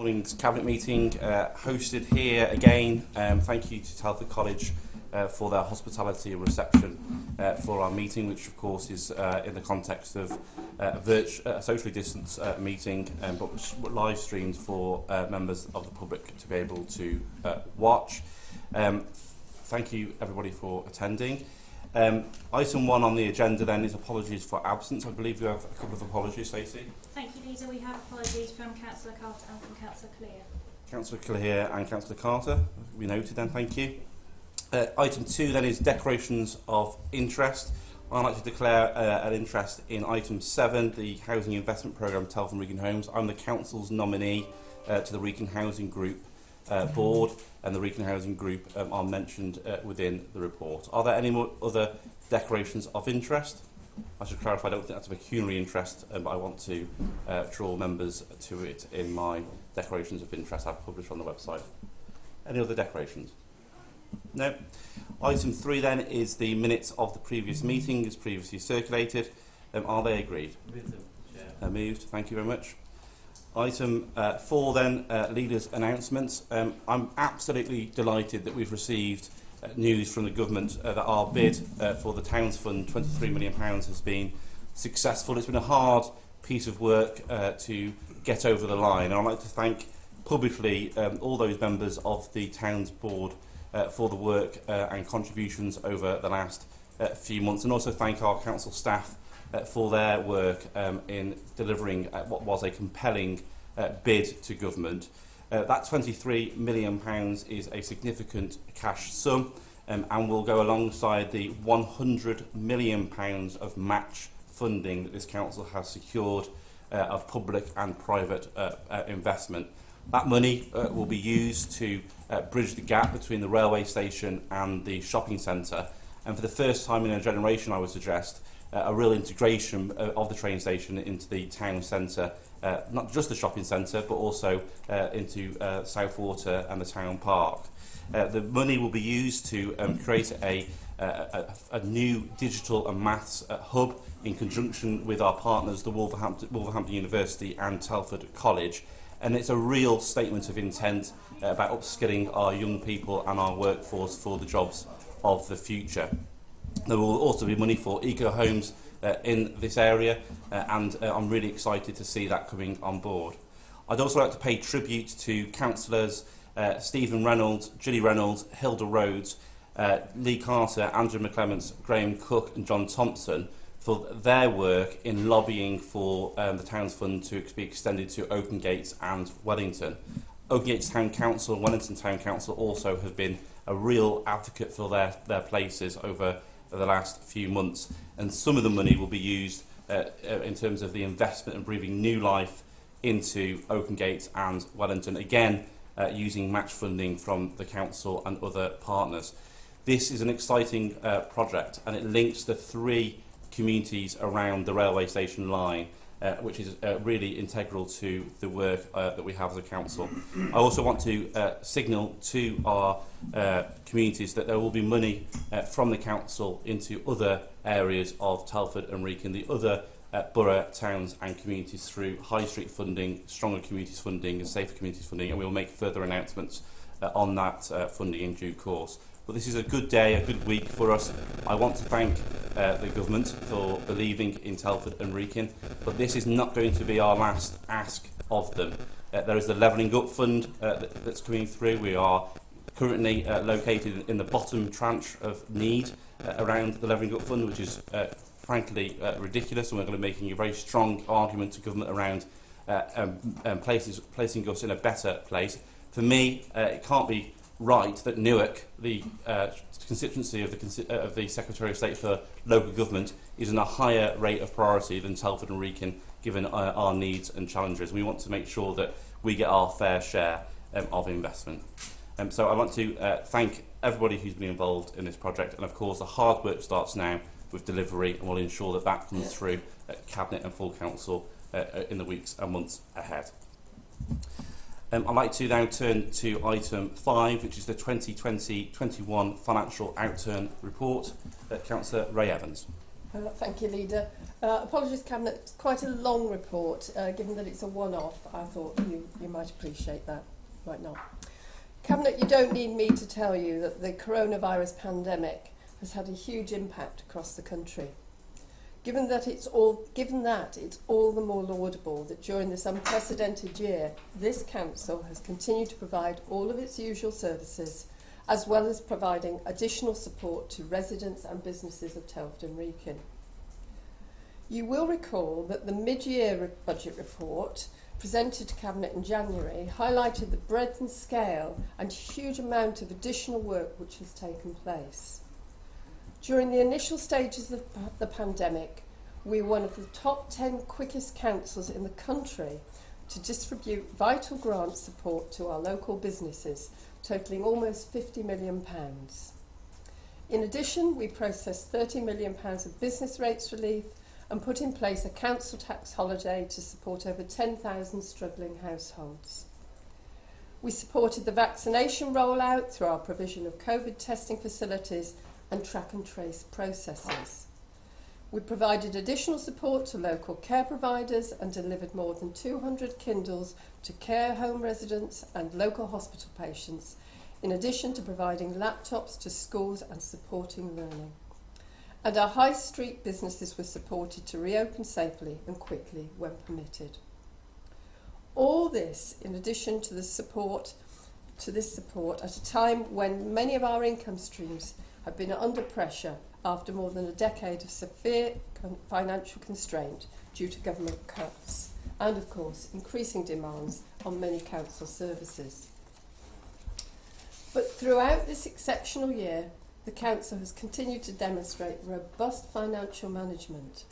morning's Cabinet meeting, hosted here again. Thank you to Telford College for their hospitality and reception for our meeting, which of course is in the context of a socially distanced meeting, but live streamed for members of the public to be able to watch. Thank you everybody for attending. Item 1 on the agenda then is apologies for absence. I believe we have a couple of apologies, Stacey. Thank you, Lisa. We have apologies from Councillor Carter and from Councillor Clear. Councillor Clear and Councillor Carter. We noted then, thank you. Item 2 then is declarations of interest. I'd like to declare an interest in item 7, the Housing Investment Programme Telford Wrekin Homes. I'm the Council's nominee to the Wrekin Housing Group board, and the Wrekin Housing Group are mentioned within the report. Are there any more other declarations of interest? I should clarify, I don't think that's a pecuniary interest, but I want to draw members to it in my declarations of interest I've published on the website. Any other declarations? No. Item 3 then is the minutes of the previous meeting as previously circulated. Are they agreed? Moved. Thank you very much. Item 4 then, leaders' announcements. I'm absolutely delighted that we've received news from the government that our bid for the Towns Fund, £23 million, has been successful. It's been a hard piece of work to get over the line, and I'd like to thank publicly all those members of the Towns Board for the work and contributions over the last few months, and also thank our council staff for their work in delivering what was a compelling bid to government. That £23 million is a significant cash sum and will go alongside the £100 million of match funding that this council has secured of public and private investment. That money will be used to bridge the gap between the railway station and the shopping centre, and for the first time in a generation, I would suggest, a real integration of the train station into the town centre, not just the shopping centre, but also into Southwater and the town park. The money will be used to create a new digital and maths hub in conjunction with our partners, the Wolverhampton University and Telford College. And it's a real statement of intent about upskilling our young people and our workforce for the jobs of the future. There will also be money for eco-homes in this area, and I'm really excited to see that coming on board. I'd also like to pay tribute to councillors Stephen Reynolds, Gilly Reynolds, Hilda Rhodes, Lee Carter, Andrew McClements, Graham Cook and John Thompson for their work in lobbying for the Towns Fund to be extended to Oaken Gates and Wellington. Oaken Gates Town Council and Wellington Town Council also have been a real advocate for their places over the last few months, and some of the money will be used in terms of the investment and breathing new life into Oaken Gates and Wellington, again using match funding from the council and other partners. This is an exciting project, and it links the 3 communities around the railway station line, which is really integral to the work that we have as a council. I also want to signal to our communities that there will be money from the council into other areas of Telford and Wrekin, the other borough, towns and communities through high street funding, stronger communities funding and safer communities funding, and we will make further announcements on that funding in due course. But this is a good day, a good week for us. I want to thank the government for believing in Telford and Wrekin, but this is not going to be our last ask of them. There is the Levelling Up Fund that's coming through. We are currently located in the bottom tranche of need around the Levelling Up Fund, which is frankly ridiculous, and we're going to be making a very strong argument to government around placing us in a better place. For me, it can't be right that Newark, the constituency of the Secretary of State for Local Government, is in a higher rate of priority than Telford and Wrekin, given our needs and challenges. We want to make sure that we get our fair share of investment. So I want to thank everybody who's been involved in this project, and of course the hard work starts now with delivery, and we'll ensure that that comes through at Cabinet and full Council in the weeks and months ahead. I'd like to now turn to item 5, which is the 2020-21 financial outturn report. Councillor Ray Evans. Thank you, Leader. Apologies, Cabinet. It's quite a long report. Given that it's a one-off, I thought you might appreciate that. Might not. Cabinet, you don't need me to tell you that the coronavirus pandemic has had a huge impact across the country. Given that it's all the more laudable that during this unprecedented year, this council has continued to provide all of its usual services, as well as providing additional support to residents and businesses of Telford Wrekin. You will recall that the mid-year budget report presented to Cabinet in January highlighted the breadth and scale and huge amount of additional work which has taken place. During the initial stages of the pandemic, we were one of the top 10 quickest councils in the country to distribute vital grant support to our local businesses, totalling almost £50 million. In addition, we processed £30 million of business rates relief and put in place a council tax holiday to support over 10,000 struggling households. We supported the vaccination rollout through our provision of COVID testing facilities and track and trace processes. We provided additional support to local care providers and delivered more than 200 Kindles to care home residents and local hospital patients, in addition to providing laptops to schools and supporting learning. And our high street businesses were supported to reopen safely and quickly when permitted. All this in addition to this support at a time when many of our income streams have been under pressure after more than a decade of severe financial constraint due to government cuts and, of course, increasing demands on many council services. But throughout this exceptional year, the Council has continued to demonstrate robust financial management.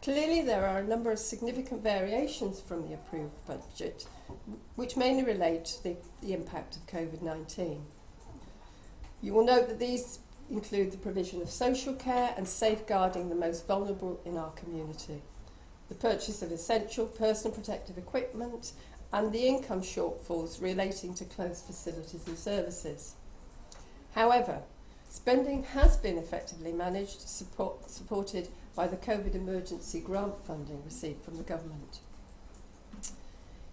Clearly, there are a number of significant variations from the approved budget, which mainly relate to the impact of COVID-19. You will note that these include the provision of social care and safeguarding the most vulnerable in our community, the purchase of essential personal protective equipment, and the income shortfalls relating to closed facilities and services. However, spending has been effectively managed, supported by the COVID emergency grant funding received from the government.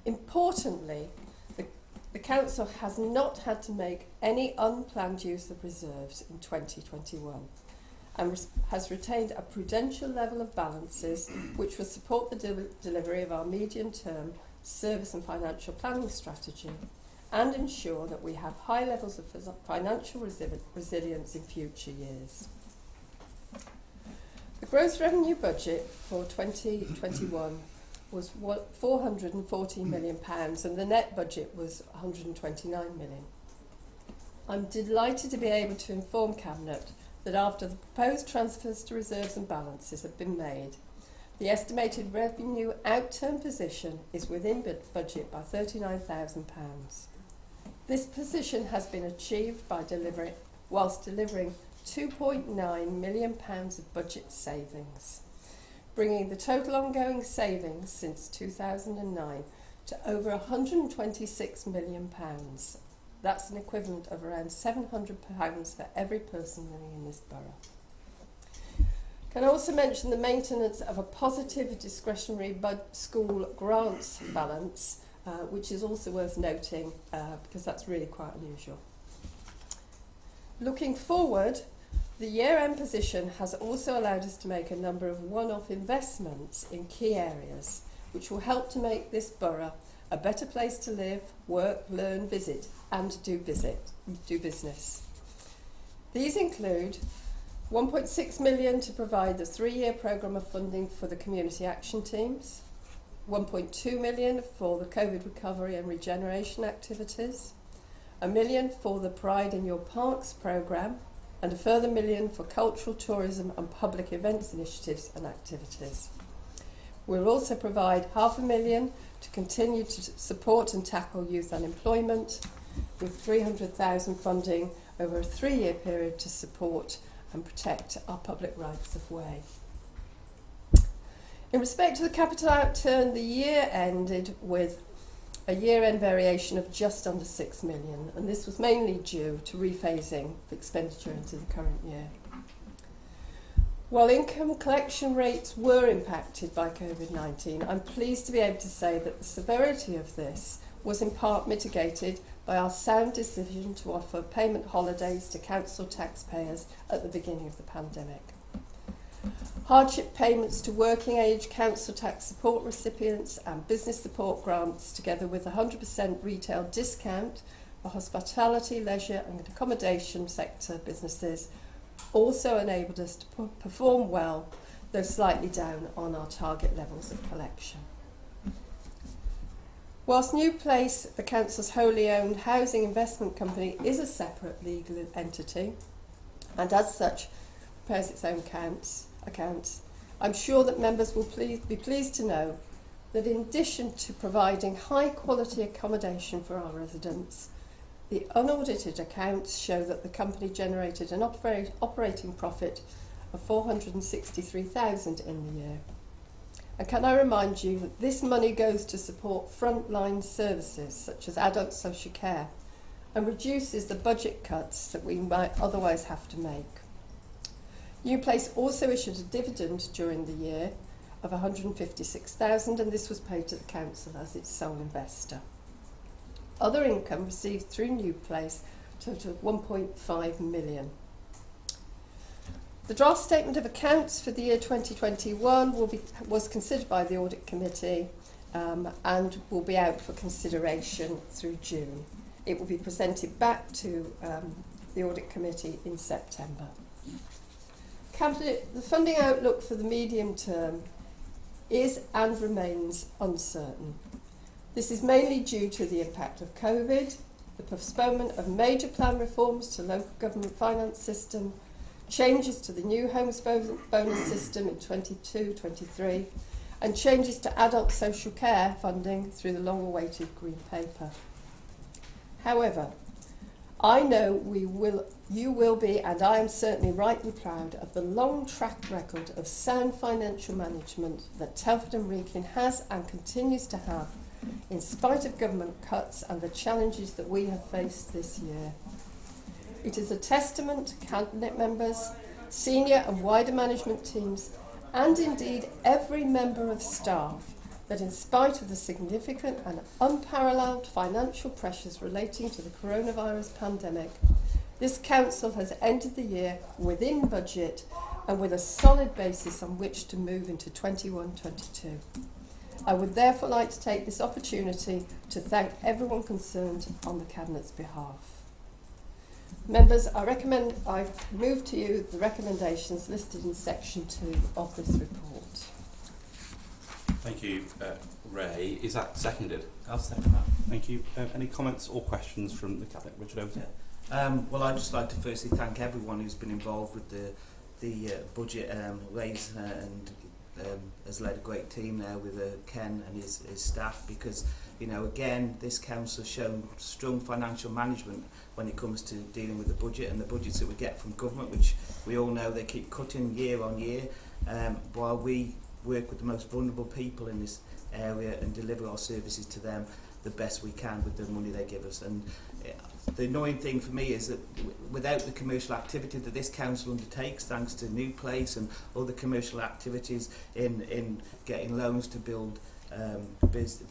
Importantly, the Council has not had to make any unplanned use of reserves in 2021 and has retained a prudential level of balances which will support the delivery of our medium-term service and financial planning strategy and ensure that we have high levels of financial resilience in future years. The gross revenue budget for 2021 was £414 million and the net budget was £129 million. I'm delighted to be able to inform Cabinet that after the proposed transfers to reserves and balances have been made, the estimated revenue outturn position is within budget by £39,000. This position has been achieved whilst delivering £2.9 million of budget savings, bringing the total ongoing savings since 2009 to over £126 million. That's an equivalent of around £700 for every person living in this borough. Can I also mention the maintenance of a positive discretionary school grants balance, which is also worth noting because that's really quite unusual. Looking forward, the year-end position has also allowed us to make a number of one-off investments in key areas, which will help to make this borough a better place to live, work, learn, visit, and do business. These include £1.6 million to provide the 3-year programme of funding for the community action teams, £1.2 million for the COVID recovery and regeneration activities, £1 million for the Pride in Your Parks programme, and a further £1 million for cultural, tourism and public events initiatives and activities. We'll also provide £500,000 to continue to support and tackle youth unemployment, with £300,000 funding over a 3-year period to support and protect our public rights of way. In respect to the capital outturn, the year ended with a year-end variation of just under £6 million, and this was mainly due to rephasing of expenditure into the current year. While income collection rates were impacted by COVID-19, I'm pleased to be able to say that the severity of this was in part mitigated by our sound decision to offer payment holidays to council taxpayers at the beginning of the pandemic. Hardship payments to working age council tax support recipients and business support grants, together with 100% retail discount for hospitality, leisure and accommodation sector businesses, also enabled us to perform well, though slightly down on our target levels of collection. Whilst New Place, the council's wholly owned housing investment company, is a separate legal entity and as such prepares its own accounts, I'm sure that members will be pleased to know that in addition to providing high quality accommodation for our residents, the unaudited accounts show that the company generated an operating profit of $463,000 in the year. And can I remind you that this money goes to support frontline services such as adult social care and reduces the budget cuts that we might otherwise have to make. New Place also issued a dividend during the year of $156,000, and this was paid to the council as its sole investor. Other income received through New Place totaled $1.5 million. The draft statement of accounts for the year 2021 was considered by the Audit Committee and will be out for consideration through June. It will be presented back to the Audit Committee in September. Cabinet, the funding outlook for the medium term is and remains uncertain. This is mainly due to the impact of COVID, the postponement of major plan reforms to local government finance system, changes to the new homes bonus system in 22-23, and changes to adult social care funding through the long-awaited Green Paper. However, I know you will be, and I am certainly rightly proud of the long track record of sound financial management that Telford Wrekin has and continues to have, in spite of government cuts and the challenges that we have faced this year. It is a testament to cabinet members, senior and wider management teams, and indeed every member of staff, that in spite of the significant and unparalleled financial pressures relating to the coronavirus pandemic, this council has ended the year within budget and with a solid basis on which to move into 21-22. I would therefore like to take this opportunity to thank everyone concerned on the Cabinet's behalf. Members, I move to you the recommendations listed in section 2 of this report. Thank you, Ray. Is that seconded? I'll second that. Thank you. Any comments or questions from the Cabinet? Richard, over to you. Well, I'd just like to firstly thank everyone who's been involved with the budget. Ray's and has led a great team there with Ken and his staff, because, you know, again, this council has shown strong financial management when it comes to dealing with the budget and the budgets that we get from government, which we all know they keep cutting year on year, while we work with the most vulnerable people in this area and deliver our services to them the best we can with the money they give us. And the annoying thing for me is that without the commercial activity that this council undertakes, thanks to New Place and other commercial activities in getting loans to build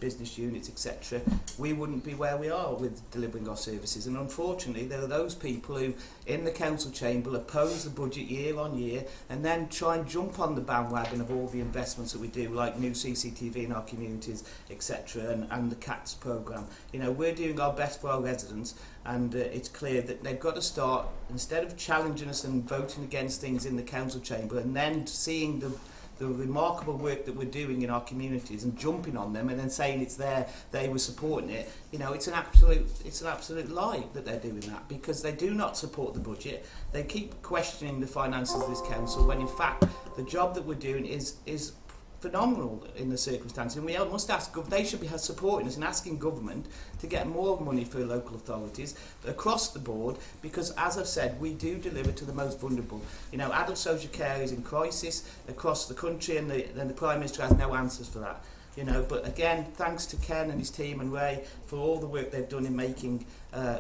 business units, etc., we wouldn't be where we are with delivering our services. And unfortunately, there are those people who, in the council chamber, oppose the budget year on year and then try and jump on the bandwagon of all the investments that we do, like new CCTV in our communities, etc., and the CATS programme. You know, we're doing our best for our residents, and it's clear that they've got to start, instead of challenging us and voting against things in the council chamber and then seeing the remarkable work that we're doing in our communities and jumping on them and then saying it's there, they were supporting it. You know, it's an absolute lie that they're doing that, because they do not support the budget. They keep questioning the finances of this council, when in fact the job that we're doing is phenomenal in the circumstances, and we must ask, they should be supporting us and asking government to get more money for local authorities across the board, because as I've said, we do deliver to the most vulnerable. You know, adult social care is in crisis across the country, and the Prime Minister has no answers for that. You know, but again, thanks to Ken and his team and Ray for all the work they've done in making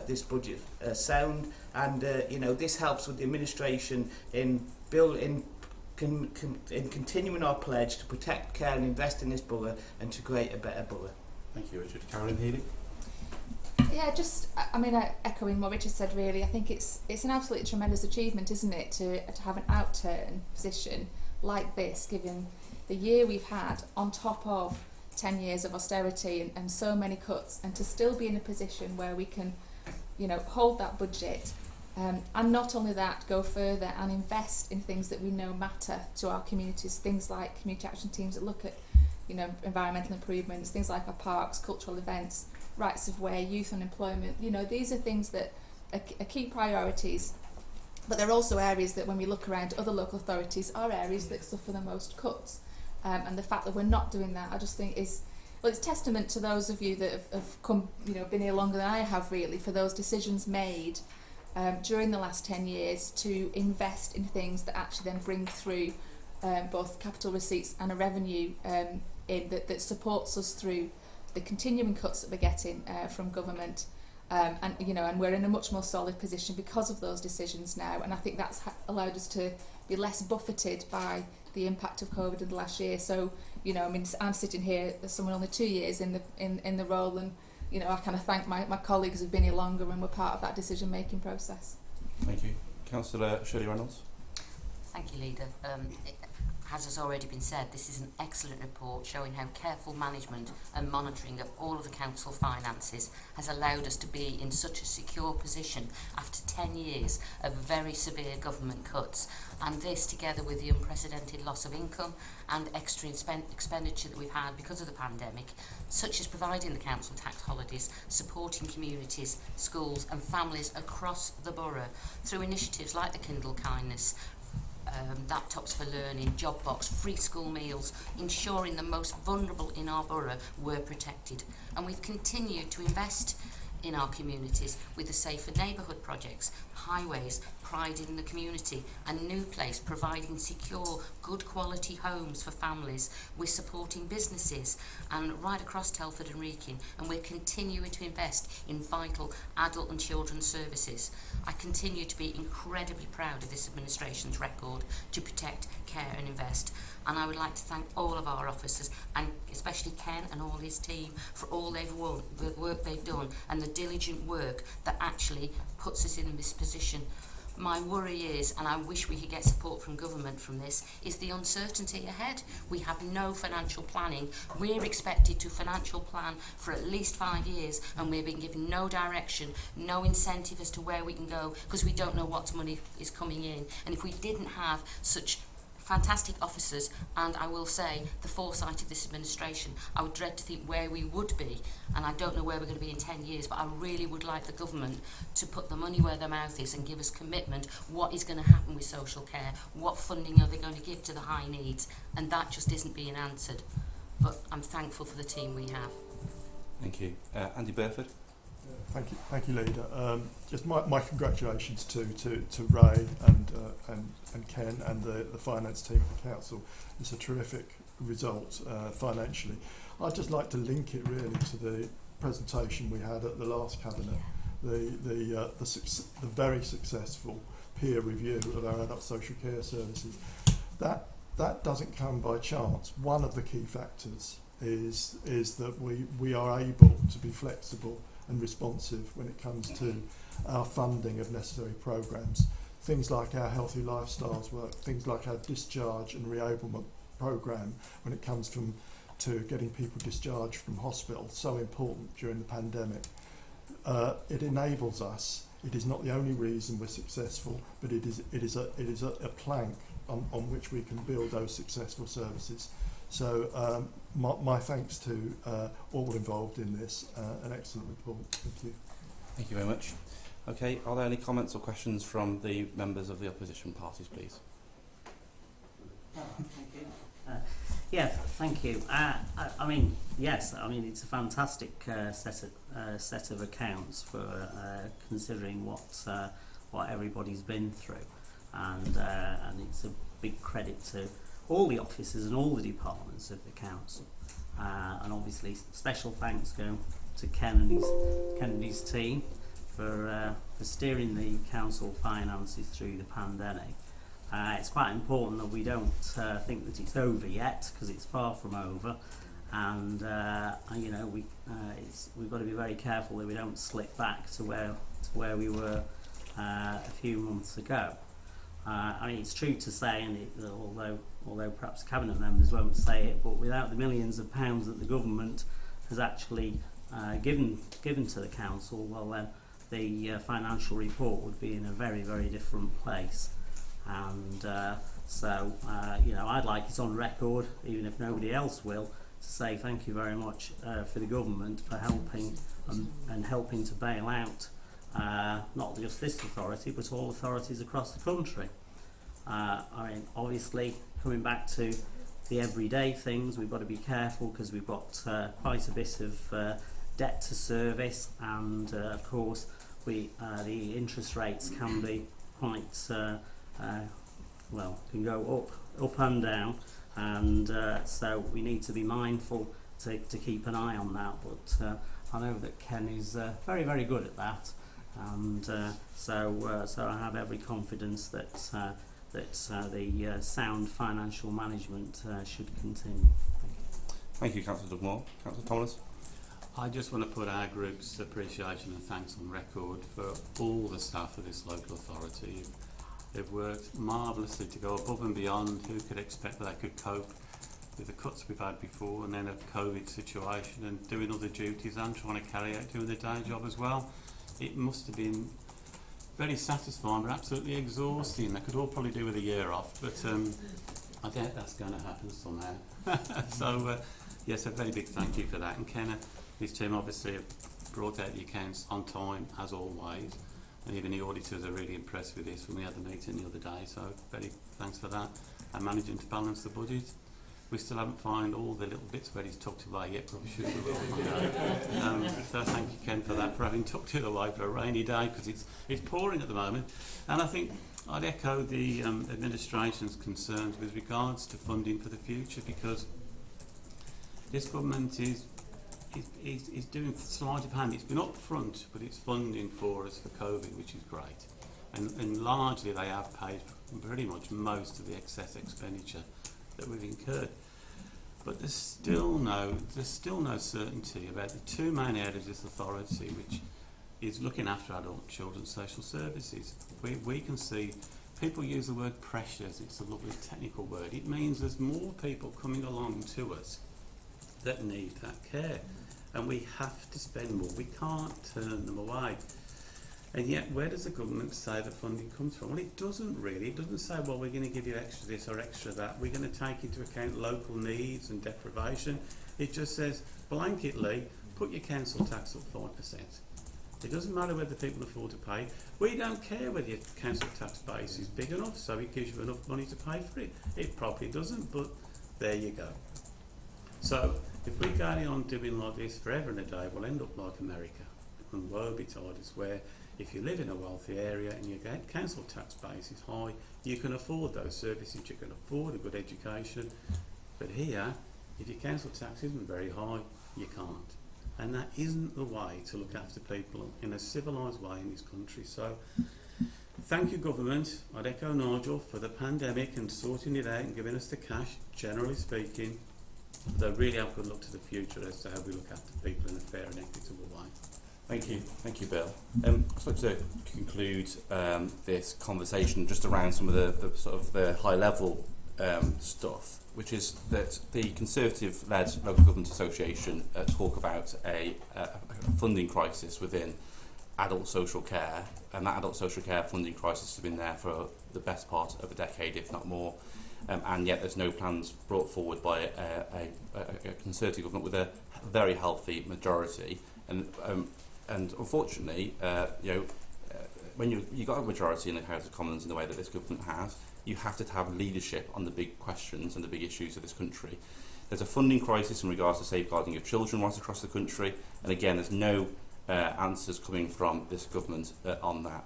this budget sound, and you know, this helps with the administration in in continuing our pledge to protect, care and invest in this borough and to create a better borough. Thank you, Richard. Carolyn Healy. Yeah, just, I mean, echoing what Richard said, really, I think it's an absolutely tremendous achievement, isn't it, to have an outturn position like this, given the year we've had on top of 10 years of austerity and so many cuts, and to still be in a position where we can, you know, hold that budget, and not only that, go further and invest in things that we know matter to our communities, things like community action teams that look at, you know, environmental improvements, things like our parks, cultural events, rights of way, youth unemployment. You know, these are things that are key priorities, but they're also areas that when we look around other local authorities are areas that suffer the most cuts. And the fact that we're not doing that, I just think is, well, it's testament to those of you that have come, you know, been here longer than I have, really, for those decisions made during the last 10 years to invest in things that actually then bring through both capital receipts and a revenue that supports us through the continuing cuts that we're getting from government, and you know, and we're in a much more solid position because of those decisions now, and I think that's allowed us to be less buffeted by the impact of COVID in the last year. So, you know, I mean, I'm sitting here as someone only 2 years in the role, and you know, I kind of thank my colleagues who've been here longer and were part of that decision making process. Thank you. Councillor Shirley Reynolds. Thank you, Leader. As has already been said, this is an excellent report showing how careful management and monitoring of all of the council finances has allowed us to be in such a secure position after 10 years of very severe government cuts. And this, together with the unprecedented loss of income and extra expenditure that we've had because of the pandemic, such as providing the council tax holidays, supporting communities, schools and families across the borough through initiatives like the Kindle Kindness, laptops for learning, job box, free school meals, ensuring the most vulnerable in our borough were protected. And we've continued to invest in our communities with the Safer Neighbourhood projects, highways, pride in the community, and New Place providing secure, good quality homes for families. We're supporting businesses and right across Telford and Wrekin, and we're continuing to invest in vital adult and children's services. I continue to be incredibly proud of this administration's record to protect, care and invest. And I would like to thank all of our officers, and especially Ken and all his team, for all the work they've done and the diligent work that actually puts us in this position. My worry is, and I wish we could get support from government from this, is the uncertainty ahead. We have no financial planning. We're expected to financial plan for at least 5 years, and we've been given no direction, no incentive as to where we can go, because we don't know what money is coming in. And if we didn't have such fantastic officers, and I will say the foresight of this administration, I would dread to think where we would be, and I don't know where we're going to be in 10 years, but I really would like the government to put the money where their mouth is and give us commitment. What is going to happen with social care? What funding are they going to give to the high needs? And that just isn't being answered. But I'm thankful for the team we have. Thank you. Andy Burford. Thank you, Leader. Just my congratulations to Ray and Ken and the finance team of the council. It's a terrific result financially. I'd just like to link it really to the presentation we had at the last cabinet, the very successful peer review of our adult social care services. That doesn't come by chance. One of the key factors is that we are able to be flexible and responsive when it comes to our funding of necessary programs. Things like our healthy lifestyles work, things like our discharge and reablement program when it comes to getting people discharged from hospital, so important during the pandemic. It enables us. It is not the only reason we're successful, but it is a plank on which we can build those successful services. So my thanks to all involved in this. An excellent report. Thank you. Thank you very much. Okay, are there any comments or questions from the members of the opposition parties, please? Thank you. Yeah, thank you. I mean, yes, I mean it's a fantastic set of accounts for considering what everybody's been through, and it's a big credit to all the officers and all the departments of the council, and obviously special thanks go to Ken and his team for steering the council finances through the pandemic, It's quite important that we don't think that it's over yet, because it's far from over, and you know, we've got to be very careful that we don't slip back to where we were a few months ago. I mean, it's true to say, and although perhaps cabinet members won't say it, but without the millions of pounds that the government has actually given to the council, well then the financial report would be in a very, very different place. And so you know, I'd like it on record, even if nobody else will, to say thank you very much for the government for helping and helping to bail out not just this authority but all authorities across the country. I mean, obviously, coming back to the everyday things, we've got to be careful because we've got quite a bit of debt to service, and of course the interest rates can be quite well, can go up and down, and so we need to be mindful to keep an eye on that. But I know that Ken is very, very good at that, and so I have every confidence that the sound financial management should continue. Thank you, Councillor Dugmore. Councillor Thomas. I just want to put our group's appreciation and thanks on record for all the staff of this local authority. They've worked marvellously to go above and beyond. Who could expect that they could cope with the cuts we've had before, and then a COVID situation, and doing other duties and trying to carry out doing the day job as well. It must have been very satisfying but absolutely exhausting. They could all probably do with a year off, but I doubt that's going to happen somehow. So yes, a very big thank you for that. And Ken, his team obviously have brought out the accounts on time as always, and even the auditors are really impressed with this when we had the meeting the other day, so very thanks for that. And managing to balance the budget. We still haven't found all the little bits where he's tucked away yet, probably should we will. So thank you, Ken, for that, for having tucked it away for a rainy day, because it's pouring at the moment. And I think I'd echo the administration's concerns with regards to funding for the future, because this government is doing sleight of hand. It's been up front, but it's funding for us for COVID, which is great. And largely they have paid for pretty much most of the excess expenditure that we've incurred. But there's still no certainty about the two main areas of this authority, which is looking after adult children's social services. We can see people use the word pressures. It's a lovely technical word. It means there's more people coming along to us that need that care, and we have to spend more. We can't turn them away. And yet, where does the government say the funding comes from? Well, it doesn't really. It doesn't say, well, we're going to give you extra this or extra that. We're going to take into account local needs and deprivation. It just says, blanketly, put your council tax up 5%. It doesn't matter whether people afford to pay. We don't care whether your council tax base is big enough, so it gives you enough money to pay for it. It probably doesn't, but there you go. So, if we carry on doing like this forever and a day, we'll end up like America. And woe betide us, where if you live in a wealthy area and your council tax base is high, you can afford those services, you can afford a good education. But here, if your council tax isn't very high, you can't. And that isn't the way to look after people in a civilised way in this country. So, thank you, government. I'd echo Nigel for the pandemic and sorting it out and giving us the cash, generally speaking. They really have good look to the future as to how we look after people in a fair and equitable way. Thank you, Bill. I'd like to conclude this conversation just around some of the sort of the high-level stuff, which is that the Conservative-led Local Government Association talk about a funding crisis within adult social care, and that adult social care funding crisis has been there for the best part of a decade, if not more. And yet there's no plans brought forward by a Conservative government with a very healthy majority. And unfortunately, when you've got a majority in the House of Commons in the way that this government has, you have to have leadership on the big questions and the big issues of this country. There's a funding crisis in regards to safeguarding of children right across the country, and again, there's no answers coming from this government on that.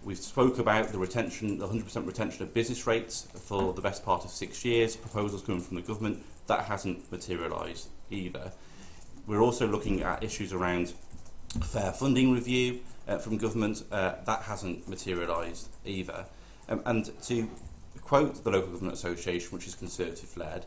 We've spoke about the retention, the 100% retention of business rates for the best part of 6 years, proposals coming from the government. That hasn't materialised either. We're also looking at issues around fair funding review from government. That hasn't materialised either. And to quote the Local Government Association, which is Conservative-led,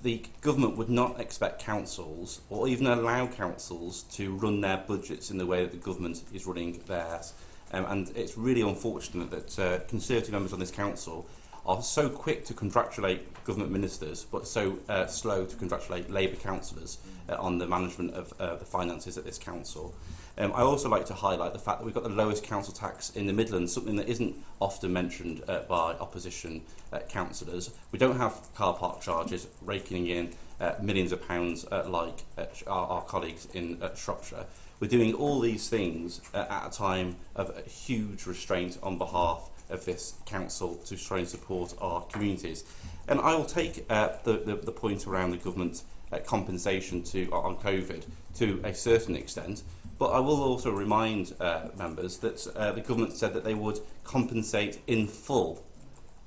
the government would not expect councils, or even allow councils, to run their budgets in the way that the government is running theirs. And it's really unfortunate that Conservative members on this council are so quick to congratulate government ministers, but so slow to congratulate Labour councillors on the management of the finances at this council. I also like to highlight the fact that we've got the lowest council tax in the Midlands, something that isn't often mentioned by opposition councillors. We don't have car park charges raking in millions of pounds like our colleagues in Shropshire. We're doing all these things at a time of a huge restraint on behalf of this council to try and support our communities. And I will take the point around the government compensation on COVID to a certain extent, but I will also remind members that the government said that they would compensate in full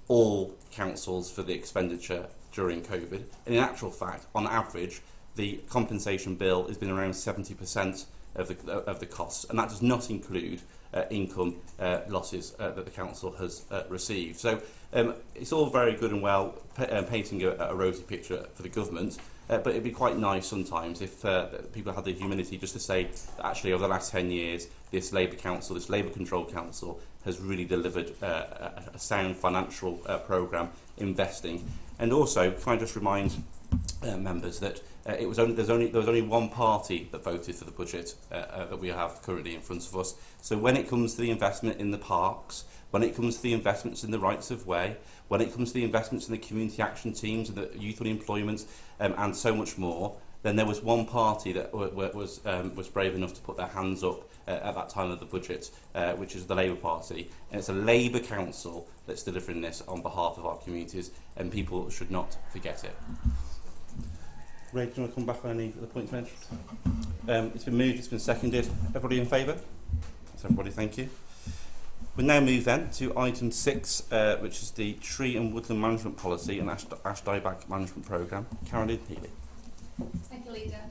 all councils for the expenditure during COVID. And in actual fact, on average, the compensation bill has been around 70% of the costs, and that does not include income losses that the council has received. So it's all very good and well painting a rosy picture for the government, but it'd be quite nice sometimes if people had the humility just to say that actually over the last 10 years this Labour council, this Labour controlled council, has really delivered a sound financial programme investing. And also, can I just remind members that there was only one party that voted for the budget that we have currently in front of us. So when it comes to the investment in the parks, when it comes to the investments in the rights of way, when it comes to the investments in the community action teams and the youth unemployment and so much more, then there was one party that was brave enough to put their hands up at that time of the budget, which is the Labour Party. And it's a Labour council that's delivering this on behalf of our communities, and people should not forget it. Ray, do you want to come back on any of the points mentioned? It's been moved, it's been seconded. Everybody in favour? That's everybody, thank you. We'll now move then to item 6, which is the Tree and Woodland Management Policy and Ash Dieback Management Programme. Caroline Healy. Thank you, Leader.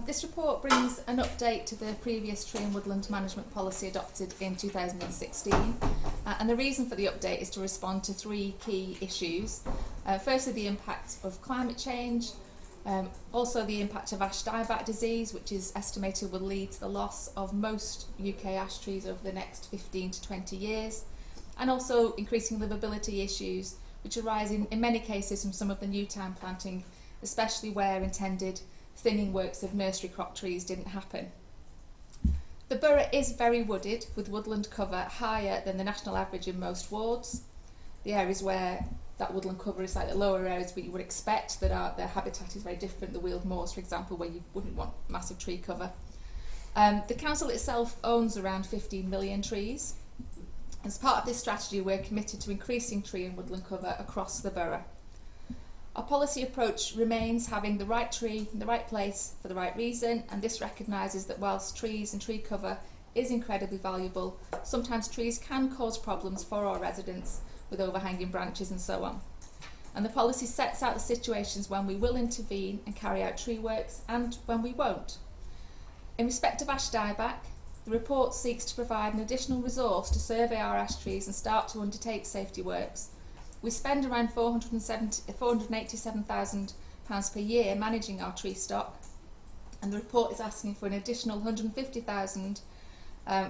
This report brings an update to the previous Tree and Woodland Management Policy adopted in 2016. And the reason for the update is to respond to 3 key issues. Firstly, the impact of climate change. Also the impact of ash dieback disease, which is estimated will lead to the loss of most UK ash trees over the next 15 to 20 years, and also increasing livability issues, which arise in many cases from some of the new town planting, especially where intended thinning works of nursery crop trees didn't happen. The borough is very wooded, with woodland cover higher than the national average in most wards. The areas where that woodland cover is like the lower areas where you would expect that their habitat is very different, the weald moors, for example, where you wouldn't want massive tree cover. The council itself owns around 15 million trees. As part of this strategy, we're committed to increasing tree and woodland cover across the borough. Our policy approach remains having the right tree in the right place for the right reason, and this recognises that whilst trees and tree cover is incredibly valuable, sometimes trees can cause problems for our residents with overhanging branches and so on. And the policy sets out the situations when we will intervene and carry out tree works and when we won't. In respect of ash dieback, the report seeks to provide an additional resource to survey our ash trees and start to undertake safety works. We spend around £487,000 per year managing our tree stock, and the report is asking for an additional £150,000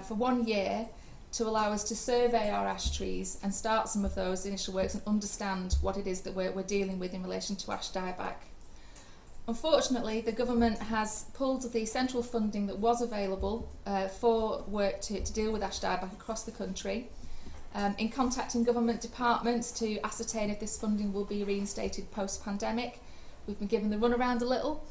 for 1 year to allow us to survey our ash trees and start some of those initial works and understand what it is that we're dealing with in relation to ash dieback. Unfortunately, the government has pulled the central funding that was available for work to deal with ash dieback across the country. In contacting government departments to ascertain if this funding will be reinstated post-pandemic, we've been given the runaround a little,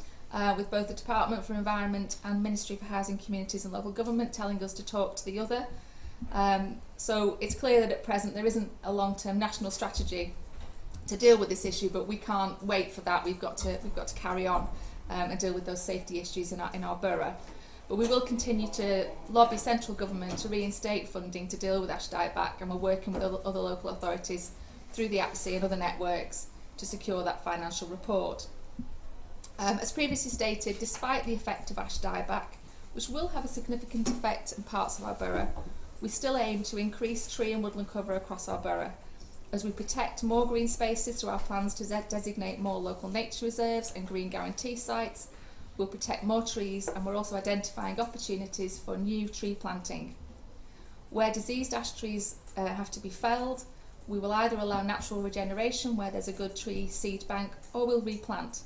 with both the Department for Environment and Ministry for Housing, Communities and Local Government telling us to talk to the other. So it's clear that at present there isn't a long-term national strategy to deal with this issue, but we can't wait for that. We've got to carry on and deal with those safety issues in our borough. But we will continue to lobby central government to reinstate funding to deal with ash dieback, and we're working with other local authorities through the APSI and other networks to secure that financial report. As previously stated, despite the effect of ash dieback, which will have a significant effect in parts of our borough, we still aim to increase tree and woodland cover across our borough. As we protect more green spaces through our plans to designate more local nature reserves and green guarantee sites, we'll protect more trees, and we're also identifying opportunities for new tree planting. Where diseased ash trees have to be felled, we will either allow natural regeneration where there's a good tree seed bank, or we'll replant.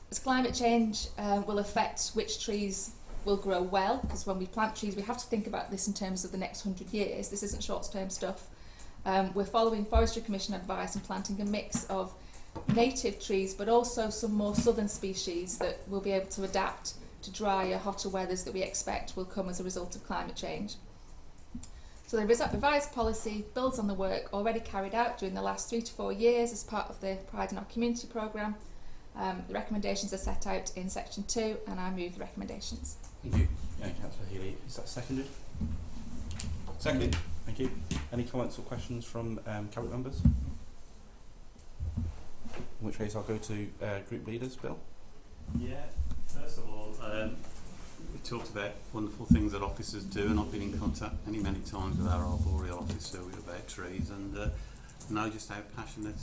As climate change will affect which trees will grow well, because when we plant trees we have to think about this in terms of the next 100 years, this isn't short-term stuff. We're following Forestry Commission advice and planting a mix of native trees but also some more southern species that will be able to adapt to drier, hotter weathers that we expect will come as a result of climate change. So the revised policy builds on the work already carried out during the last 3 to 4 years as part of the Pride in Our Community programme. The recommendations are set out in section 2, and I move the recommendations. Thank you. Councillor Healy, is that seconded? Seconded. Thank you. Any comments or questions from cabinet members? In which case I'll go to group leaders. Bill? Yeah, first of all, we talked about wonderful things that officers do, and I've been in contact many times with our arboreal officer about trees, and know just how passionate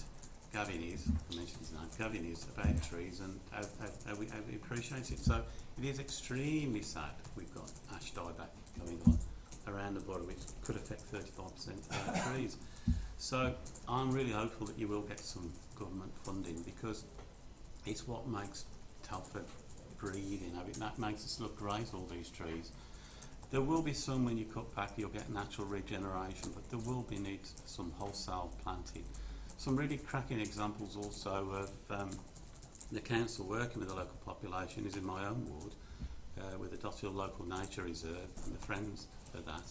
Gavin is, I mentioned his name, Gavin is about trees, and how we appreciate it. So it is extremely sad we've got ash dieback going on around the borough, which could affect 35% of our trees. So I'm really hopeful that you will get some government funding, because it's what makes Telford breathe, that makes us look great, all these trees. There will be some, when you cut back, you'll get natural regeneration, but there will be need for some wholesale planting. Some really cracking examples also of the council working with the local population is in my own ward, with the Dothill Local Nature Reserve and the Friends of that,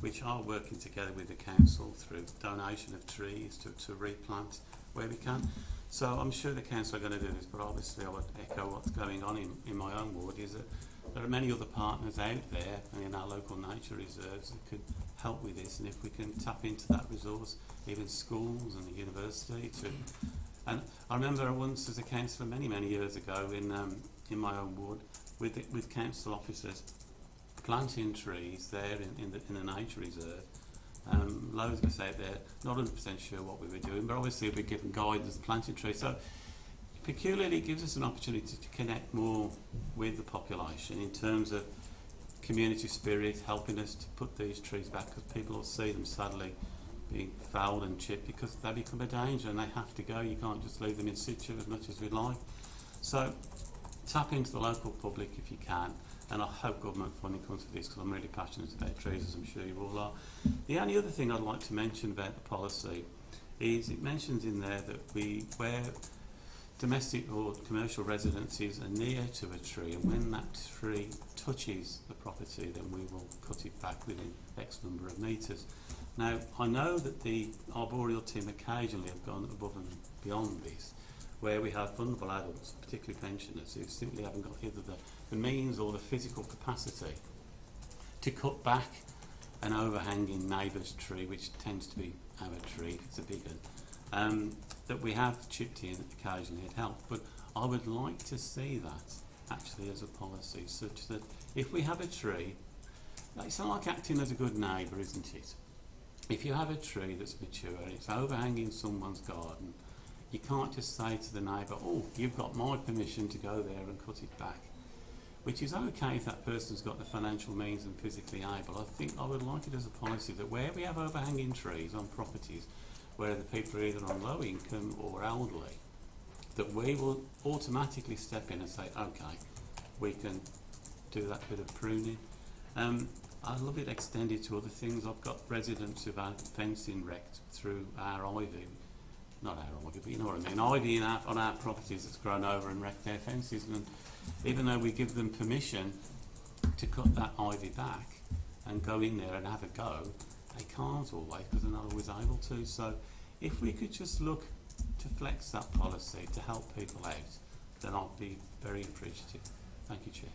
which are working together with the council through donation of trees to replant where we can. So I'm sure the council are going to do this, but obviously I would echo what's going on in my own ward, is that there are many other partners out there and in our local nature reserves that could help with this, and if we can tap into that resource, even schools and the university too. And I remember once as a councillor many years ago in my own ward with council officers planting trees there in the nature reserve. Loads of us out there, not 100% sure what we were doing, but obviously we're given guidance planting trees. So peculiarly gives us an opportunity to connect more with the population in terms of community spirit, helping us to put these trees back, because people will see them sadly being fouled and chipped because they become a danger and they have to go. You can't just leave them in situ as much as we'd like. So tap into the local public if you can, and I hope government funding comes to this, because I'm really passionate about trees, as I'm sure you all are. The only other thing I'd like to mention about the policy is it mentions in there that where domestic or commercial residences are near to a tree, and when that tree touches the property, then we will cut it back within X number of metres. Now, I know that the arboreal team occasionally have gone above and beyond this, where we have vulnerable adults, particularly pensioners, who simply haven't got either the means or the physical capacity to cut back an overhanging neighbour's tree, which tends to be our tree if it's a big one, that we have chipped in occasionally. It helps, but I would like to see that actually as a policy, such that if we have a tree, it's not like acting as a good neighbour, isn't it? If you have a tree that's mature and it's overhanging someone's garden, you can't just say to the neighbour, oh, you've got my permission to go there and cut it back. Which is okay if that person's got the financial means and physically able. I think I would like it as a policy that where we have overhanging trees on properties where the people are either on low income or elderly, that we will automatically step in and say, okay, we can do that bit of pruning. I love it extended to other things. I've got residents who've had fencing wrecked through our ivy. Not our ivy, but you know what I mean. Ivy on our properties that's grown over and wrecked their fences. And even though we give them permission to cut that ivy back and go in there and have a go, they can't always, because they're not always able to. So if we could just look to flex that policy to help people out, then I'd be very appreciative. Thank you, Chair.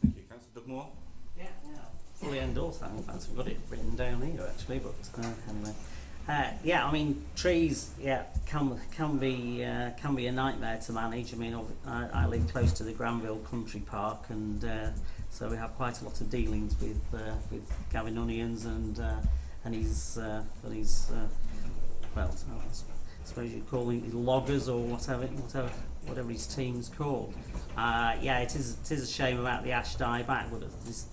Thank you. Councillor Dugmore? Yeah. Fully endorse that. In fact, I've got it written down here actually, but anyway. Yeah, I mean, trees, can be a nightmare to manage. I mean, I live close to the Granville Country Park, and so we have quite a lot of dealings with Gavin Onions and his well, suppose you're calling it loggers or whatever his team's called. Yeah, it is a shame about the ash dieback, but this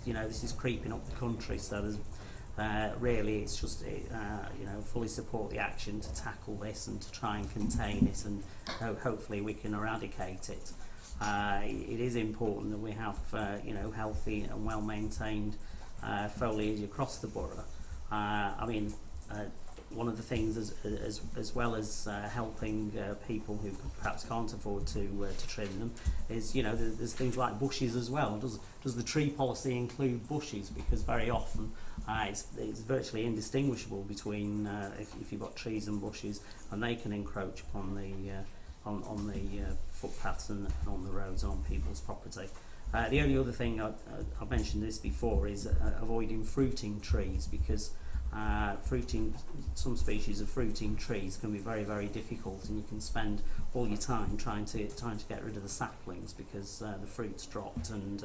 is creeping up the country. So there's really, it's just fully support the action to tackle this and to try and contain it, and hopefully we can eradicate it. It is important that we have healthy and well maintained foliage across the borough. One of the things, as well as helping people who perhaps can't afford to trim them, is there's things like bushes as well. Does the tree policy include bushes? Because very often it's virtually indistinguishable between if you've got trees and bushes, and they can encroach upon the footpaths and on the roads and on people's property. The only other thing I've mentioned this before is avoiding fruiting trees, because some species of fruiting trees can be very, very difficult, and you can spend all your time trying to get rid of the saplings because the fruit's dropped and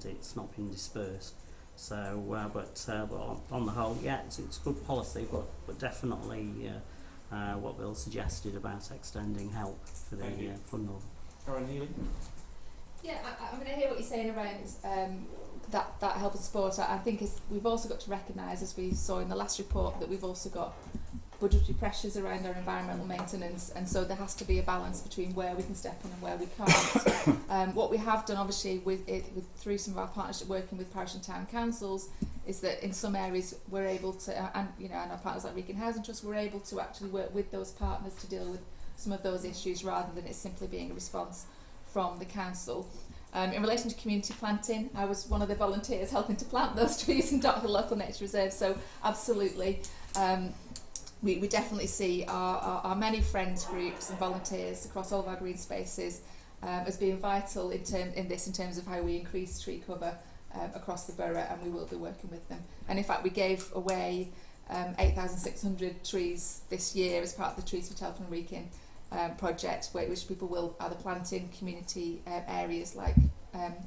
it's not been dispersed. So, but on the whole, yeah, it's good policy, but definitely what Bill suggested about extending help for the fund. Karen Healy? Yeah, I hear what you're saying around that help and support. I think we've also got to recognise, as we saw in the last report, that we've also got budgetary pressures around our environmental maintenance, and so there has to be a balance between where we can step in and where we can't. What we have done, obviously, through some of our partnership working with parish and town councils, is that in some areas we're able to, and our partners like Wrekin Housing Trust, we're able to actually work with those partners to deal with some of those issues, rather than it simply being a response from the council. In relation to community planting, I was one of the volunteers helping to plant those trees in the local nature reserve, so absolutely we definitely see our many friends groups and volunteers across all of our green spaces as being vital in terms of how we increase tree cover across the borough, and we will be working with them. And in fact, we gave away 8,600 trees this year as part of the Trees for Telford Wrekin project, which people will either plant in community areas like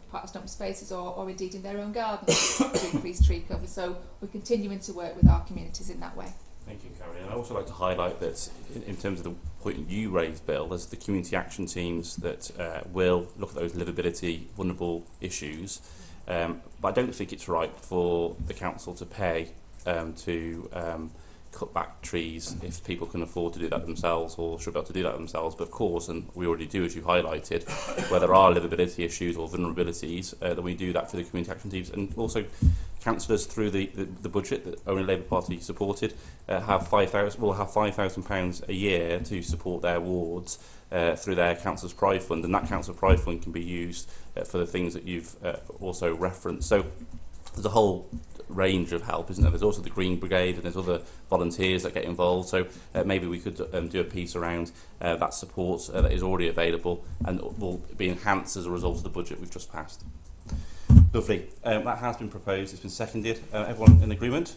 part of stump spaces or indeed in their own gardens to increase tree cover. So we're continuing to work with our communities in that way. Thank you, Carrie. And I'd also like to highlight that in terms of the point you raised, Bill, there's the community action teams that will look at those livability, vulnerable issues. But I don't think it's right for the council to pay to cut back trees if people can afford to do that themselves or should be able to do that themselves. But of course, and we already do, as you highlighted, where there are livability issues or vulnerabilities, then we do that for the community action teams. And also councillors through the budget that only Labour Party supported will have £5,000 a year to support their wards through their Councillors' Pride Fund, and that Councillors' Pride Fund can be used for the things that you've also referenced. So there's a whole range of help, isn't there? There's also the Green Brigade and there's other volunteers that get involved, so maybe we could do a piece around that support that is already available and will be enhanced as a result of the budget we've just passed. Lovely. That has been proposed, it's been seconded. Everyone in agreement?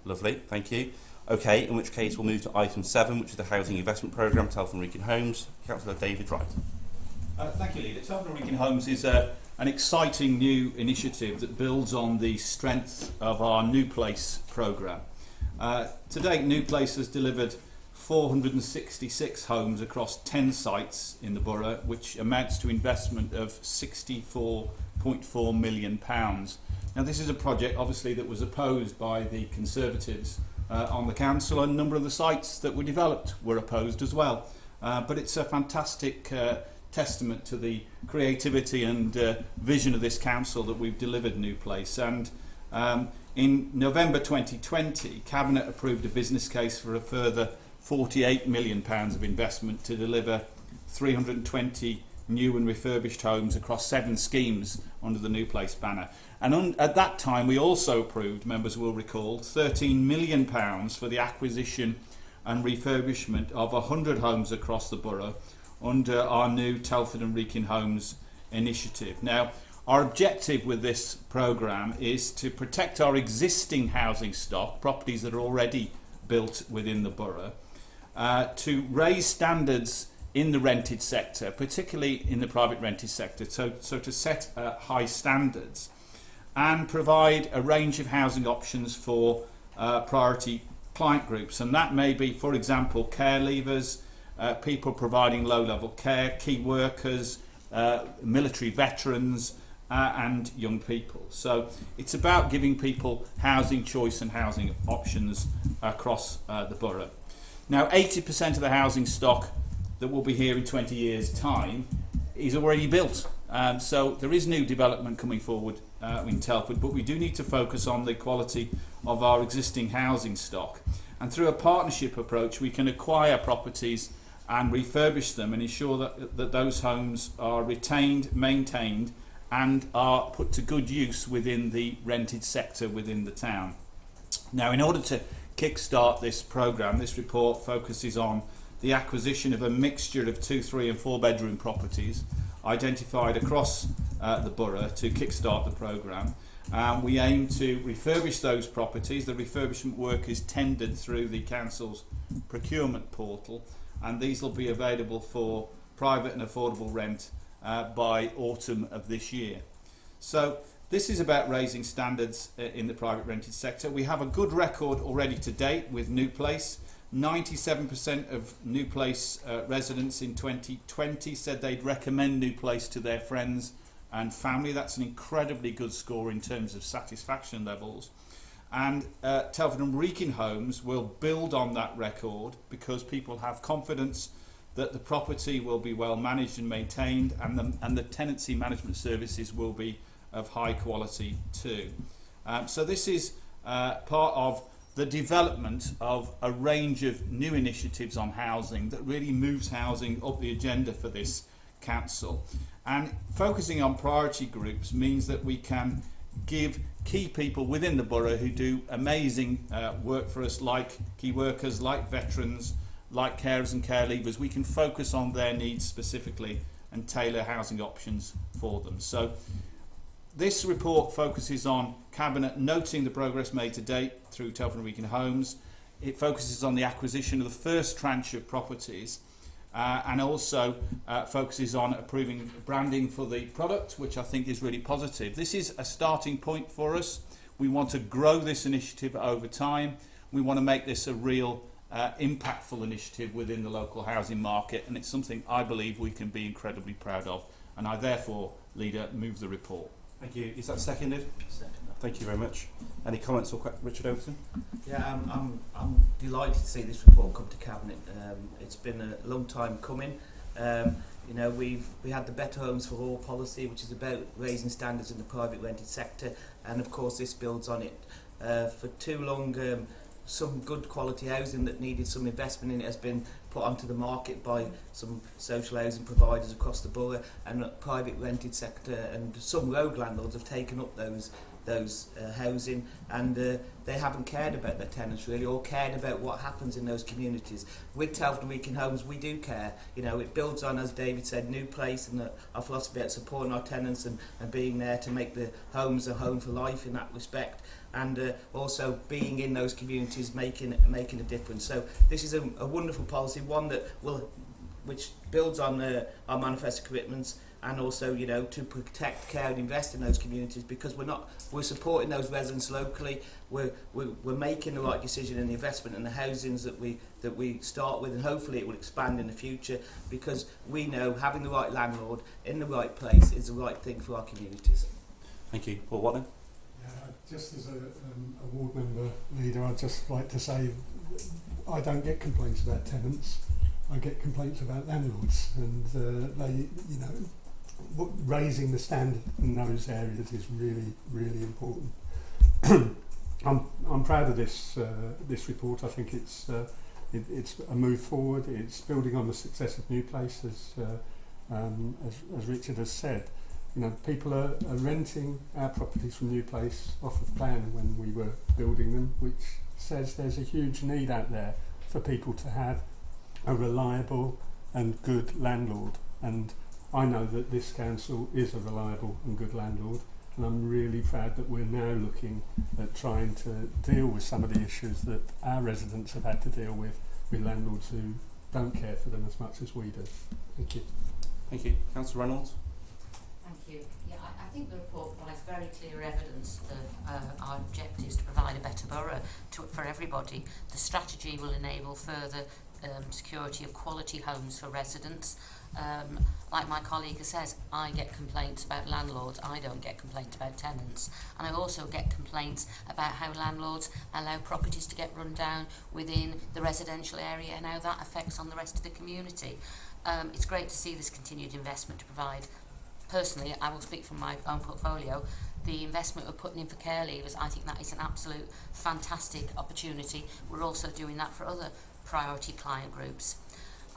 Lovely, thank you. Okay, in which case we'll move to item 7, which is the Housing Investment Programme, Telford Wrekin Homes. Councillor David Wright. Thank you, Leader. Telford Wrekin Homes is an exciting new initiative that builds on the strength of our New Place programme. To date, New Place has delivered 466 homes across 10 sites in the borough, which amounts to investment of £64.4 million. Now, this is a project, obviously, that was opposed by the Conservatives on the council, and a number of the sites that were developed were opposed as well. But it's a fantastic testament to the creativity and vision of this council that we've delivered New Place. And in November 2020, Cabinet approved a business case for a further £48 million of investment to deliver 320 new and refurbished homes across 7 schemes under the New Place banner. And at that time, we also approved, members will recall, £13 million for the acquisition and refurbishment of 100 homes across the borough under our new Telford and Wrekin Homes initiative. Now, our objective with this programme is to protect our existing housing stock, properties that are already built within the borough, to raise standards in the rented sector, particularly in the private rented sector, so to set high standards and provide a range of housing options for priority client groups, and that may be, for example, care leavers, people providing low-level care, key workers, military veterans, and young people. So it's about giving people housing choice and housing options across the borough. Now, 80% of the housing stock that will be here in 20 years' time is already built. So there is new development coming forward in Telford, but we do need to focus on the quality of our existing housing stock. And through a partnership approach, we can acquire properties and refurbish them and ensure that those homes are retained, maintained, and are put to good use within the rented sector within the town. Now, in order to kickstart this programme, this report focuses on the acquisition of a mixture of 2, 3 and 4 bedroom properties identified across the borough to kickstart the programme. We aim to refurbish those properties. The refurbishment work is tendered through the council's procurement portal, and these will be available for private and affordable rent by autumn of this year. So this is about raising standards in the private rented sector. We have a good record already to date with New Place. 97% of New Place residents in 2020 said they'd recommend New Place to their friends and family. That's an incredibly good score in terms of satisfaction levels. And Telford Wrekin Homes will build on that record because people have confidence that the property will be well managed and maintained, and the tenancy management services will be of high quality too. So this is part of the development of a range of new initiatives on housing that really moves housing up the agenda for this council. And focusing on priority groups means that we can give key people within the borough who do amazing work for us, like key workers, like veterans, like carers and care leavers. We can focus on their needs specifically and tailor housing options for them. So this report focuses on Cabinet noting the progress made to date through Telford Wrekin Homes. It focuses on the acquisition of the first tranche of properties and also focuses on approving branding for the product, which I think is really positive. This is a starting point for us. We want to grow this initiative over time. We want to make this a real impactful initiative within the local housing market, and it's something I believe we can be incredibly proud of, and I therefore, Leader, move the report. Thank you. Is that seconded? Second. Thank you very much. Any comments or Richard Overton? Yeah, I'm delighted to see this report come to Cabinet. It's been a long time coming. You know, we had the Better Homes for All policy, which is about raising standards in the private rented sector, and of course this builds on it. For too long, some good quality housing that needed some investment in it has been put onto the market by some social housing providers across the borough, and the private rented sector and some road landlords have taken up those housing, and they haven't cared about their tenants really, or cared about what happens in those communities. With Telford Wrekin Homes, we do care. You know, it builds on, as David said, New Place and our philosophy about supporting our tenants and being there to make the homes a home for life in that respect, and also being in those communities, making a difference. So this is a wonderful policy, one that which builds on our manifesto commitments, and also, you know, to protect, care and invest in those communities, because we're supporting those residents locally. We're making the right decision in the investment and the housings that we start with, and hopefully it will expand in the future, because we know having the right landlord in the right place is the right thing for our communities. Thank you. Paul Watling? Yeah, just as a ward member leader, I'd just like to say I don't get complaints about tenants. I get complaints about landlords, and they, you know, raising the standard in those areas is really, really important. I'm proud of this report. I think it's a move forward. It's building on the success of New Place, as Richard has said. You know, people are renting our properties from New Place off of plan when we were building them, which says there's a huge need out there for people to have a reliable and good landlord, and I know that this council is a reliable and good landlord, and I'm really proud that we're now looking at trying to deal with some of the issues that our residents have had to deal with landlords who don't care for them as much as we do. Thank you. Thank you. Councillor Reynolds? Thank you. Yeah, I think the report provides very clear evidence of our objectives to provide a better borough for everybody. The strategy will enable further security of quality homes for residents. Like my colleague says, I get complaints about landlords, I don't get complaints about tenants. And I also get complaints about how landlords allow properties to get run down within the residential area and how that affects on the rest of the community. It's great to see this continued investment to provide. Personally, I will speak from my own portfolio. The investment we're putting in for care leavers, I think that is an absolute fantastic opportunity. We're also doing that for other priority client groups.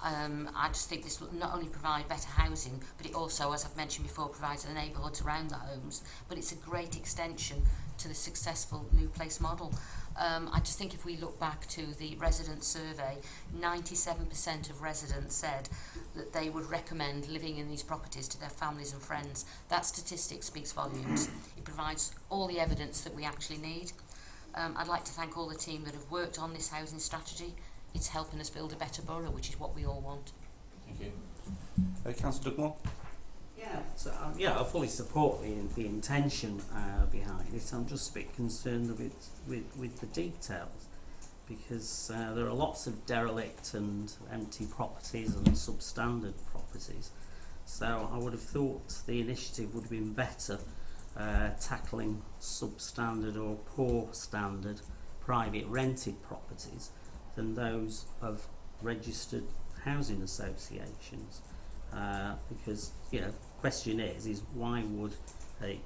I just think this will not only provide better housing, but it also, as I've mentioned before, provides the neighbourhoods around the homes. But it's a great extension to the successful new place model. I just think if we look back to the resident survey, 97% of residents said that they would recommend living in these properties to their families and friends. That statistic speaks volumes. It provides all the evidence that we actually need. I'd like to thank all the team that have worked on this housing strategy. It's helping us build a better borough, which is what we all want. Thank you. Councillor Dugmore? Yeah, so, I fully support the intention behind it. I'm just a bit concerned with the details, because there are lots of derelict and empty properties and substandard properties. So I would have thought the initiative would have been better tackling substandard or poor standard private rented properties than those of registered housing associations, because question is why would a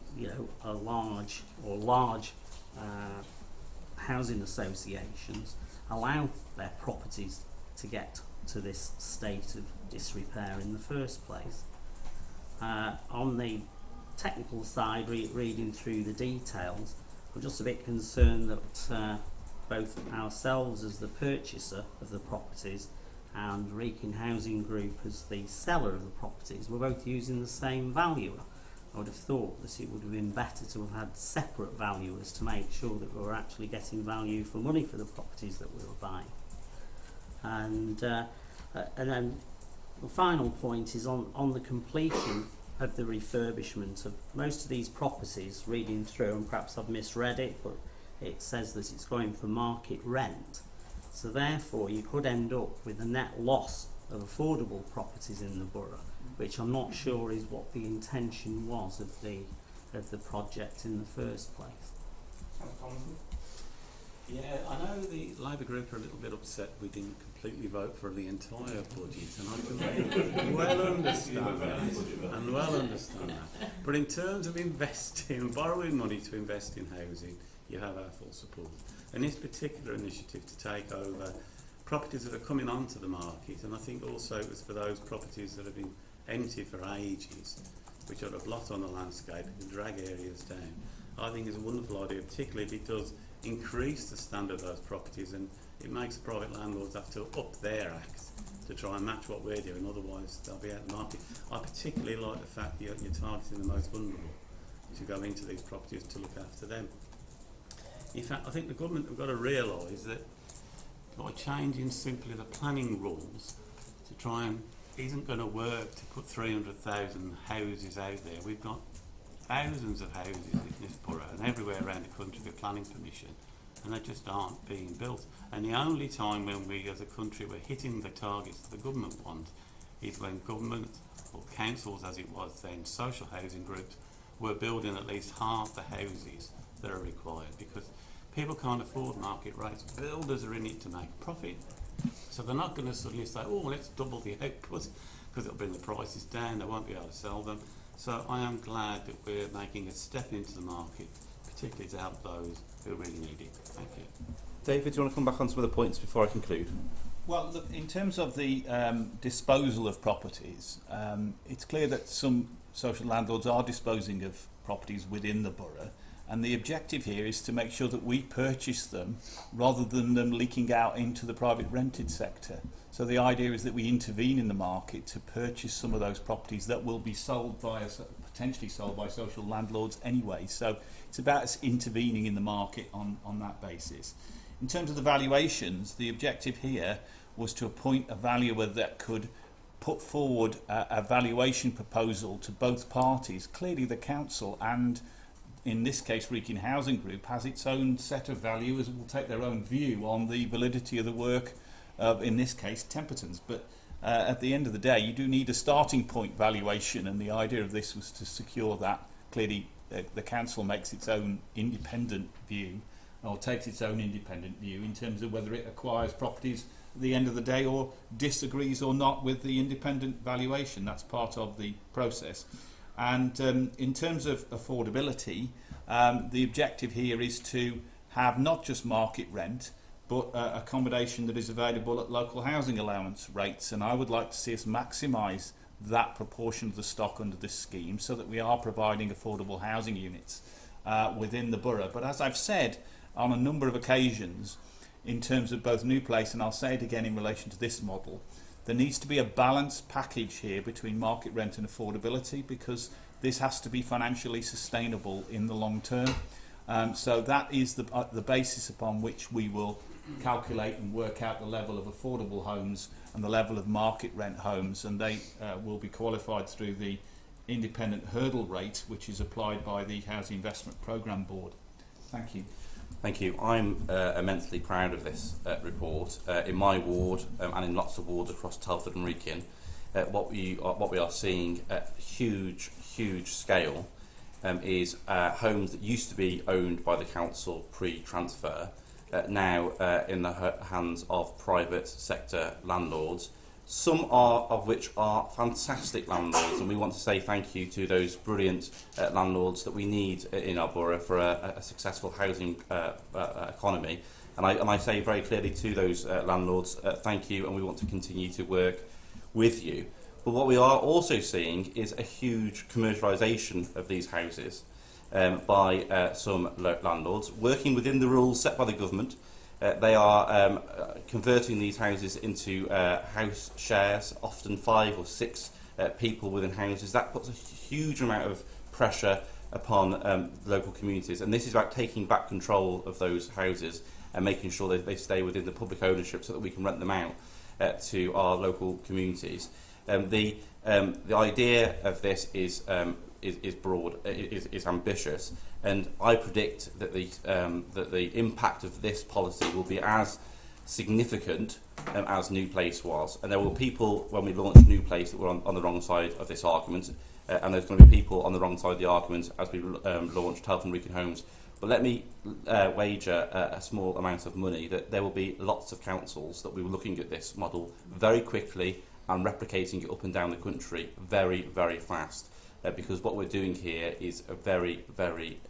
large housing associations allow their properties to get to this state of disrepair in the first place? On the technical side, reading through the details, I'm just a bit concerned that both ourselves as the purchaser of the properties and Wrekin Housing Group as the seller of the properties were both using the same valuer. I would have thought that it would have been better to have had separate valuers to make sure that we were actually getting value for money for the properties that we were buying. And then the final point is on the completion of the refurbishment of most of these properties. Reading through, and perhaps I've misread it, but it says that it's going for market rent. So therefore you could end up with a net loss of affordable properties in the borough, which I'm not sure is what the intention was of the project in the first place. Yeah, I know the Labour group are a little bit upset we didn't completely vote for the entire budget, and I can well understand that. But in terms of investing, borrowing money to invest in housing, you have our full support. And this particular initiative to take over properties that are coming onto the market, and I think also it was for those properties that have been empty for ages, which are a blot on the landscape and drag areas down, I think is a wonderful idea, particularly if it does increase the standard of those properties, and it makes private landlords have to up their act to try and match what we're doing, otherwise they'll be out of the market. I particularly like the fact that you're targeting the most vulnerable to go into these properties to look after them. In fact, I think the government have got to realise that by changing simply the planning rules to try and isn't going to work to put 300,000 houses out there. We've got thousands of houses in this borough and everywhere around the country with planning permission, and they just aren't being built. And the only time when we as a country were hitting the targets that the government want is when government, or councils as it was then, social housing groups, were building at least half the houses that are required, because people can't afford market rates. Builders are in it to make profit, so they're not going to suddenly say, oh, let's double the output, because it'll bring the prices down, they won't be able to sell them. So I am glad that we're making a step into the market, particularly to help those who really need it. Thank you. David, do you want to come back on some of the points before I conclude? Well, look, in terms of the disposal of properties, it's clear that some social landlords are disposing of properties within the borough, and the objective here is to make sure that we purchase them rather than them leaking out into the private rented sector. So the idea is that we intervene in the market to purchase some of those properties that will be sold by potentially sold by social landlords anyway. So it's about us intervening in the market on that basis. In terms of the valuations, the objective here was to appoint a valuer that could put forward a valuation proposal to both parties. Clearly the council and, in this case, Wrekin Housing Group has its own set of valuers and will take their own view on the validity of the work of, in this case, Temperton's. But at the end of the day, you do need a starting point valuation, and the idea of this was to secure that. Clearly, the council makes its own independent view, or takes its own independent view in terms of whether it acquires properties at the end of the day or disagrees or not with the independent valuation. That's part of the process. And in terms of affordability, the objective here is to have not just market rent, but accommodation that is available at local housing allowance rates. And I would like to see us maximise that proportion of the stock under this scheme so that we are providing affordable housing units within the borough. But as I've said on a number of occasions, in terms of both New Place, and I'll say it again in relation to this model, there needs to be a balanced package here between market rent and affordability, because this has to be financially sustainable in the long term. So that is the basis upon which we will calculate and work out the level of affordable homes and the level of market rent homes, and they will be qualified through the independent hurdle rate, which is applied by the Housing Investment Programme Board. Thank you. Thank you. I'm immensely proud of this report. In my ward and in lots of wards across Telford and Wrekin, what we are seeing at huge scale is homes that used to be owned by the council pre-transfer, now in the hands of private sector landlords. Some of which are fantastic landlords, and we want to say thank you to those brilliant landlords that we need in our borough for a successful housing economy. And I say very clearly to those landlords, thank you, and we want to continue to work with you. But what we are also seeing is a huge commercialisation of these houses by some landlords, working within the rules set by the government. They are converting these houses into house shares, often 5 or 6 people within houses. That puts a huge amount of pressure upon local communities, and this is about taking back control of those houses and making sure that they stay within the public ownership so that we can rent them out to our local communities. The idea of this is broad, is ambitious, and I predict that the impact of this policy will be as significant as New Place was. And there were people when we launched New Place that were on the wrong side of this argument, and there's going to be people on the wrong side of the argument as we launch Telford Wrekin Homes. But let me wager a small amount of money that there will be lots of councils that will be looking at this model very quickly and replicating it up and down the country very, very fast. Because what we're doing here is very, very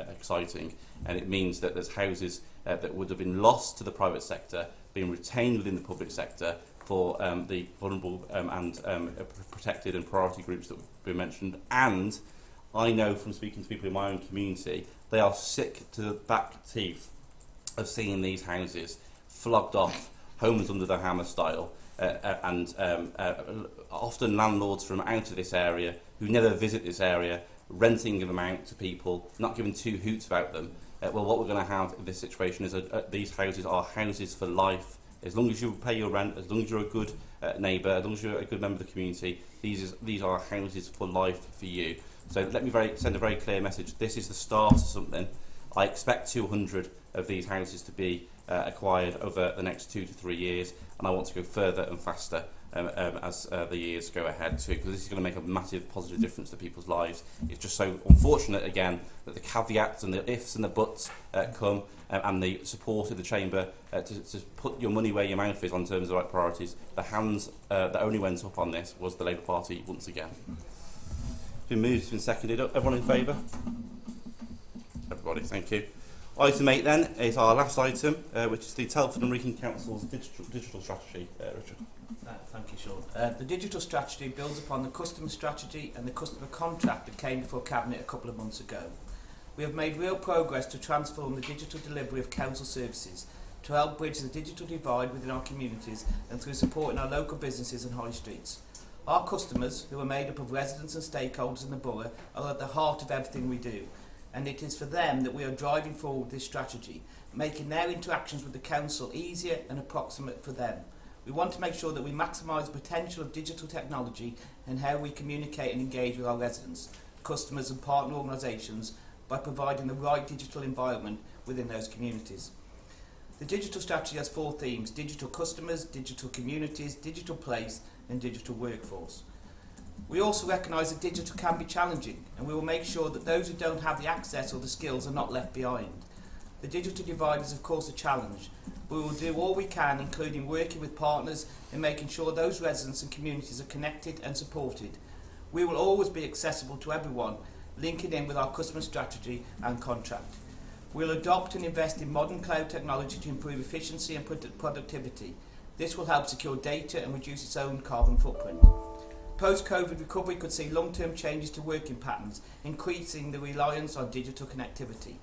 exciting, and it means that there's houses that would have been lost to the private sector being retained within the public sector for the vulnerable and protected and priority groups that have been mentioned. And I know from speaking to people in my own community, they are sick to the back teeth of seeing these houses flogged off, homes under the hammer style, and often landlords from out of this area who never visit this area, renting them out to people, not giving 2 hoots about them. Well, what we're going to have in this situation is these houses are houses for life. As long as you pay your rent, as long as you're a good neighbour, as long as you're a good member of the community, these are houses for life for you. So let me send a very clear message. This is the start of something. I expect 200 of these houses to be acquired over the next 2 to 3 years, and I want to go further and faster as the years go ahead too, because this is going to make a massive positive difference to people's lives. It's just so unfortunate again that the caveats and the ifs and the buts come, and the support of the Chamber to put your money where your mouth is on terms of the right priorities. The hands that only went up on this was the Labour Party once again. It's been moved, it's been seconded. Everyone in favour? Everybody, thank you. Item 8 then is our last item, which is the Telford and Wrekin Council's digital strategy. Richard. Thank you, Sean. The digital strategy builds upon the customer strategy and the customer contract that came before Cabinet a couple of months ago. We have made real progress to transform the digital delivery of council services to help bridge the digital divide within our communities and through supporting our local businesses and high streets. Our customers, who are made up of residents and stakeholders in the borough, are at the heart of everything we do, and it is for them that we are driving forward this strategy, making their interactions with the council easier and approximate for them. We want to make sure that we maximise the potential of digital technology and how we communicate and engage with our residents, customers and partner organisations by providing the right digital environment within those communities. The digital strategy has 4 themes: digital customers, digital communities, digital place and digital workforce. We also recognise that digital can be challenging, and we will make sure that those who don't have the access or the skills are not left behind. The digital divide is of course a challenge. We will do all we can, including working with partners and making sure those residents and communities are connected and supported. We will always be accessible to everyone, linking in with our customer strategy and contract. We'll adopt and invest in modern cloud technology to improve efficiency and productivity. This will help secure data and reduce its own carbon footprint. Post-COVID recovery could see long-term changes to working patterns, increasing the reliance on digital connectivity.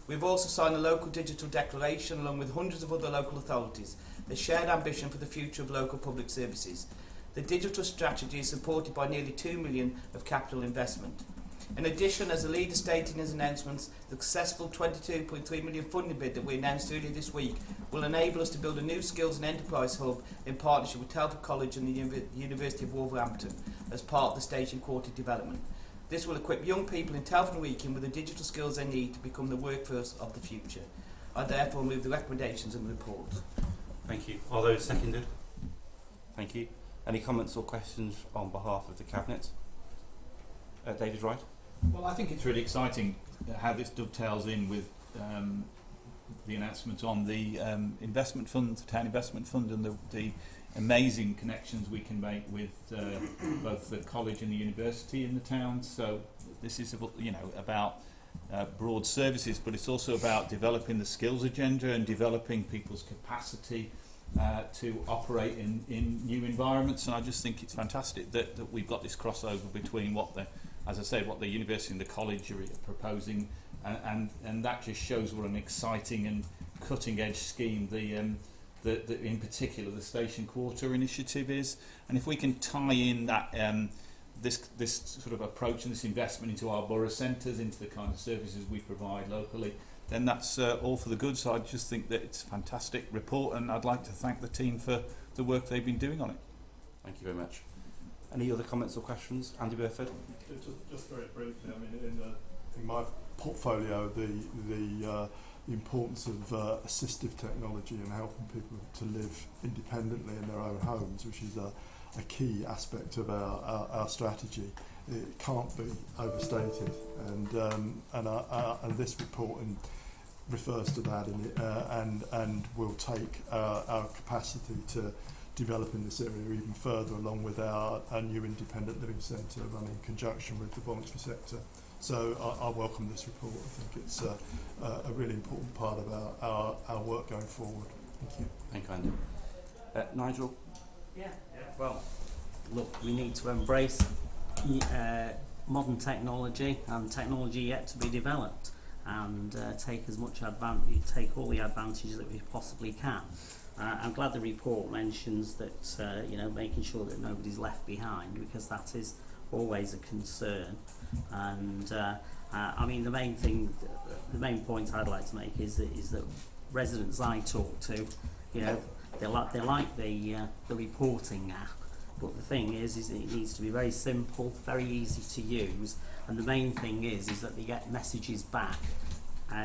We've also signed a local digital declaration along with hundreds of other local authorities, a shared ambition for the future of local public services. The digital strategy is supported by nearly 2 million of capital investment. In addition, as the leader stated in his announcements, the successful £22.3 million funding bid that we announced earlier this week will enable us to build a new skills and enterprise hub in partnership with Telford College and the University of Wolverhampton as part of the station quarter development. This will equip young people in Telford Wrekin with the digital skills they need to become the workforce of the future. I therefore move the recommendations in the report. Thank you. Are those seconded? Thank you. Any comments or questions on behalf of the Cabinet? David Wright? Well, I think it's really exciting how this dovetails in with the announcement on the investment fund, the town investment fund, and the amazing connections we can make with both the college and the university in the town. So this is about broad services, but it's also about developing the skills agenda and developing people's capacity to operate in new environments. And I just think it's fantastic that we've got this crossover between what the university and the college are proposing, and that just shows what an exciting and cutting-edge scheme the in particular the Station Quarter initiative is. And if we can tie in that this sort of approach and this investment into our borough centres, into the kind of services we provide locally, then that's all for the good. So I just think that it's a fantastic report, and I'd like to thank the team for the work they've been doing on it. Thank you very much. Any other comments or questions? Andy Burford? Just very briefly, I mean, in my portfolio, the importance of assistive technology and helping people to live independently in their own homes, which is a key aspect of our strategy. It can't be overstated, and this report refers to that, and will take our capacity to develop in this area even further, along with our new independent living centre run in conjunction with the voluntary sector. So I welcome this report. I think it's a really important part of our work going forward. Thank you. Thank you, Andy. Nigel? Yeah. Well, look, we need to embrace modern technology and technology yet to be developed, and take all the advantages that we possibly can. I'm glad the report mentions that making sure that nobody's left behind, because that is always a concern. And I mean, the main point I'd like to make is that residents I talk to, they like the reporting app, but the thing is it needs to be very simple, very easy to use, and the main thing is that they get messages back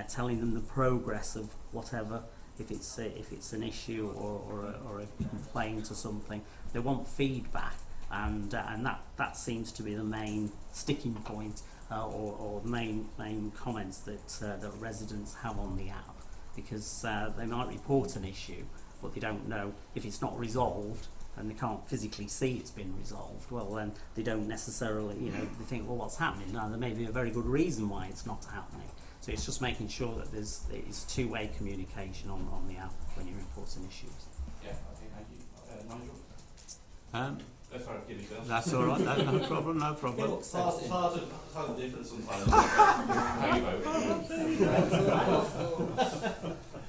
telling them the progress of whatever. If it's an issue or a complaint or something, they want feedback, and that seems to be the main sticking point or the main comments that residents have on the app, because they might report an issue, but they don't know if it's not resolved, and they can't physically see it's been resolved. Well, then they don't necessarily, they think, well, what's happening? Now, there may be a very good reason why it's not happening. So it's just making sure that it's two-way communication on the app when you're reporting issues. Yeah, okay, thank you. Nigel? Sorry, give me first. That's all right. No problem. No problem. It's hard to tell the difference sometimes. How you vote.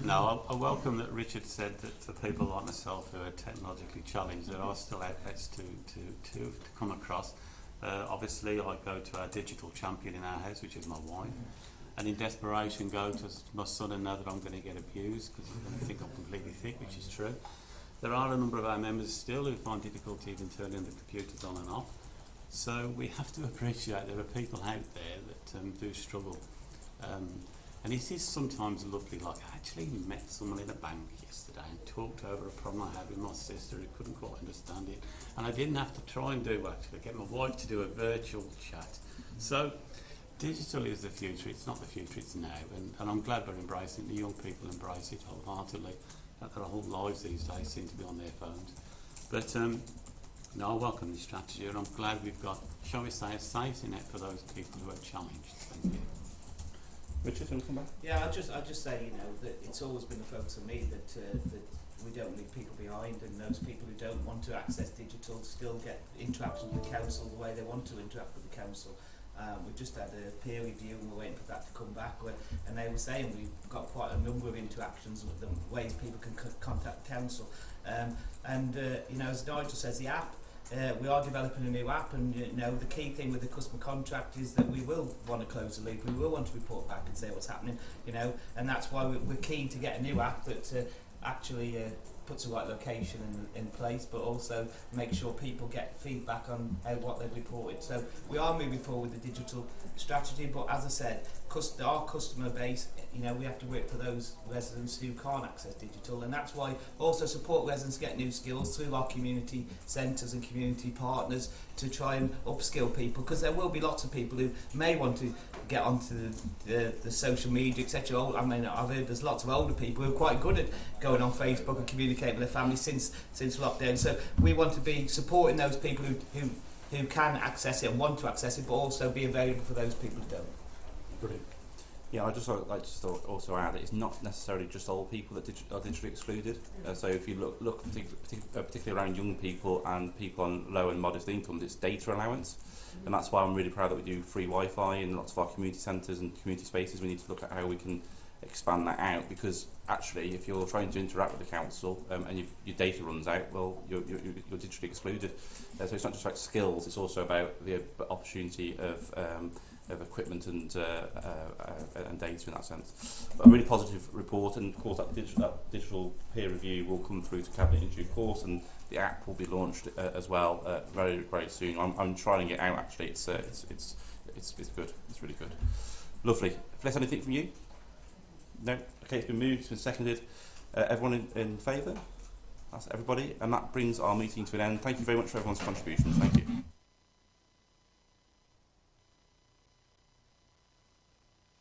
No, I welcome that Richard said that for people like myself who are technologically challenged, there are still outlets to come across. Obviously, I go to our digital champion in our house, which is my wife. And in desperation go to my son and know that I'm going to get abused because he's going to think I'm completely thick, which is true. there are a number of our members still who find difficulty even turning the computers on and off. So we have to appreciate there are people out there that do struggle. And it is sometimes lovely, like I actually met someone in a bank yesterday and talked over a problem I had with my sister who couldn't quite understand it. And I didn't have to try and get my wife to do a virtual chat. So digital is the future, it's not the future, it's now. And I'm glad we're embracing it, the young people embrace it wholeheartedly. Their whole lives these days seem to be on their phones. But no, I welcome this strategy, and I'm glad we've got, shall we say, a safety net for those people who are challenged. Thank you. Richard, want to come back? Yeah, I'll just say, you know, that it's always been a focus of me that we don't leave people behind, and those people who don't want to access digital still get interaction with the council the way they want to interact with the council. We've just had a peer review and we're waiting for that to come back, and they were saying we've got quite a number of interactions with them, ways people can contact the council. You know, as Nigel says, the app, we are developing a new app, and you know, the key thing with the customer contract is that we will want to close the loop, we will want to report back and say what's happening, you know, and that's why we're keen to get a new app that actually puts the right location in place, but also make sure people get feedback on what they've reported. So we are moving forward with the digital strategy, but as I said, our customer base, you know, we have to work for those residents who can't access digital, and that's why also support residents get new skills through our community centres and community partners to try and upskill people, because there will be lots of people who may want to get onto the social media, etc. I mean, I've heard there's lots of older people who are quite good at going on Facebook and communicating with their family since lockdown. So we want to be supporting those people who can access it and want to access it, but also be available for those people who don't. Brilliant. Yeah, I'd just like to also add that it's not necessarily just old people that are digitally excluded. So if you look particularly around young people and people on low and modest incomes, it's data allowance. And that's why I'm really proud that we do free Wi-Fi in lots of our community centres and community spaces. We need to look at how we can expand that out, because actually if you're trying to interact with the council and your data runs out, well, you're digitally excluded. So it's not just about skills, it's also about the opportunity of equipment and data in that sense. But a really positive report, and of course that digital peer review will come through to Cabinet in due course, and the app will be launched as well very, very soon. I'm trying it out actually. It's good. It's really good. Lovely. If there's anything from you? No? Okay, it's been moved, it's been seconded. Everyone in favour? That's everybody. And that brings our meeting to an end. Thank you very much for everyone's contributions. Thank you.